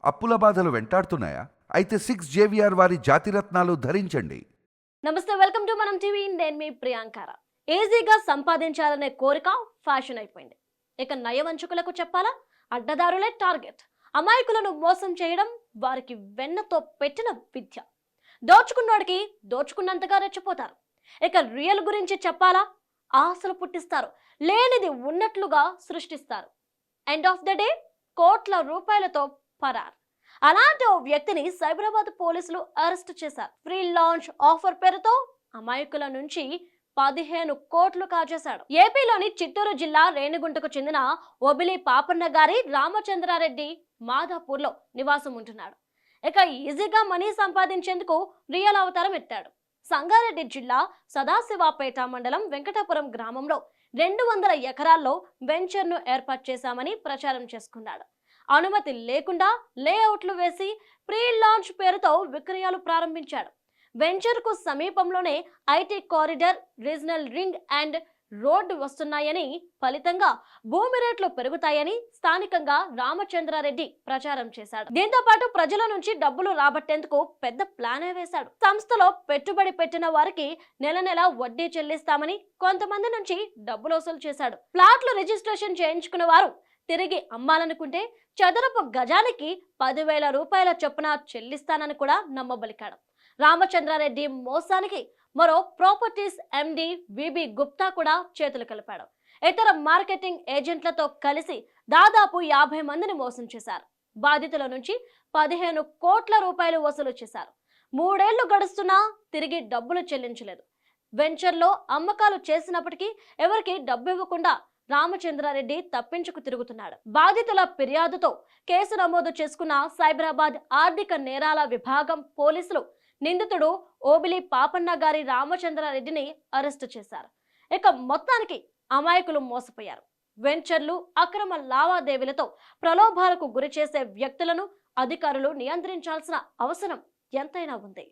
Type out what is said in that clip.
అప్పుల బాధలు వెంటాడుతున్నాయా? అయితే 6 జేవిఆర్ వారి జాతిరత్నాలు ధరించండి. నమస్తే, వెల్కమ్ టు మనం టీవీ. నేను మీ ప్రియాంకార. ఈజీగా సంపాదించాలనే కోరిక ఫ్యాషన్ అయిపోయింది. ఇక నయవంచుకులకు చెప్పాలా, అడ్డదారులే టార్గెట్. అమాయకులను మోసం చేయడం వారికి వెన్నతో పెట్టిన విద్య. దోచుకున్నోడికి దోచుకున్నంతగా రెచ్చిపోతారు. ఇక రియల్ గురించి చెప్పాలా, ఆశలు పుట్టిస్తారు, లేనిది ఉన్నట్లుగా సృష్టిస్తారు. ఎండ్ ఆఫ్ ద డే కోట్ల రూపాయలతో పరార్. అలాంటి ఓ వ్యక్తిని సైబరాబాద్ పోలీసులు అరెస్ట్ చేశారు. ఫ్రీ లాంచ్ ఆఫర్ పేరుతో అమాయకుల నుంచి 15 కోట్లు కాజేశాడు. ఏపీలోని చిత్తూరు జిల్లా రేణిగుంటకు చెందిన ఒబిలి పాపన్న గారి రామచంద్రారెడ్డి మాధాపూర్లో నివాసం ఉంటున్నాడు. ఇక ఈజీగా మనీ సంపాదించేందుకు రియల్ అవతారం ఎత్తాడు. సంగారెడ్డి జిల్లా సదాశివాపేట మండలం వెంకటాపురం గ్రామంలో 200 ఎకరాల్లో వెంచర్ను ఏర్పాటు చేశామని ప్రచారం చేసుకున్నాడు. అనుమతి లేకుండా లేఅవుట్లు వేసి ప్రీ లాంచ్ పేరుతో విక్రయాలు ప్రారంభించాడు. వెంచర్కు సమీపంలోనే IT corridor, regional ring and road వస్తున్నాయని, ఫలితంగా భూమి రేట్లు పెరుగుతాయని స్థానికంగా రామచంద్రారెడ్డి ప్రచారం చేశాడు. దీంతో పాటు ప్రజల నుంచి డబ్బులు రాబట్టేందుకు పెద్ద ప్లానే వేశాడు. సంస్థలో పెట్టుబడి పెట్టిన వారికి నెల నెల వడ్డీ చెల్లిస్తామని కొంతమంది నుంచి డబ్బులు వసూలు చేశాడు. ప్లాట్లు రిజిస్ట్రేషన్ చేయించుకున్న వారు తిరిగి అమ్మాలనుకుంటే చదరపు గజానికి 10,000 రూపాయల చొప్పున చెల్లిస్తానని కూడా నమ్మబలికాడు. రామచంద్రారెడ్డి మోసానికి మరో ప్రాపర్టీస్ ఎండి విబి గుప్తా కూడా చేతులు కలిపాడు. ఇతర మార్కెటింగ్ ఏజెంట్లతో కలిసి దాదాపు 50 మందిని మోసం చేశారు. బాధితుల నుంచి 15 కోట్ల రూపాయలు వసూలు చేశారు. 3 ఏళ్లు గడుస్తున్నా తిరిగి డబ్బులు చెల్లించలేదు. వెంచర్లో అమ్మకాలు చేసినప్పటికీ ఎవరికి డబ్బు ఇవ్వకుండా రామచంద్రారెడ్డి తప్పించుకు తిరుగుతున్నాడు. బాధితుల ఫిర్యాదుతో కేసు నమోదు చేసుకున్న సైబరాబాద్ ఆర్థిక నేరాల విభాగం పోలీసులు నిందితుడు ఓబిలి పాపన్న గారి రామచంద్రారెడ్డిని అరెస్టు చేశారు. ఇక మొత్తానికి అమాయకులు మోసపోయారు. వెంచర్లు, అక్రమ లావాదేవీలతో ప్రలోభాలకు గురి చేసే వ్యక్తులను అధికారులు నియంత్రించాల్సిన అవసరం ఎంతైనా ఉంది.